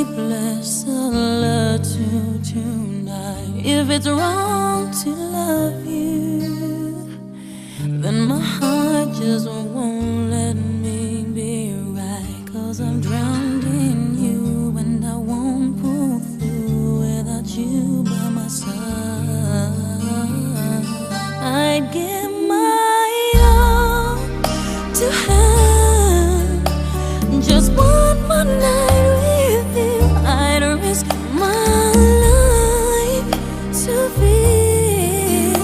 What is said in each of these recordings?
sleepless solitude tonight. If it's wrong to love you, then my heart just won't let me be right. 'Cause I'm drowned in you and I won't pull through without you by my side. I'd give my all to have just one more night with you. I'd risk my life to feel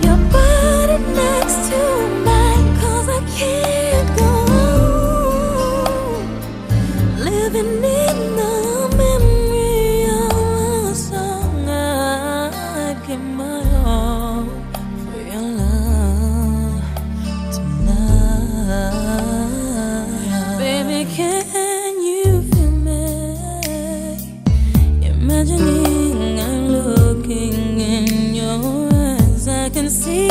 your body next to mine. 'Cause I can't go on living in the memory of a song. I'd give my all for your love tonight. Baby, can you feel me? Imagining I'm looking in your eyes, I can see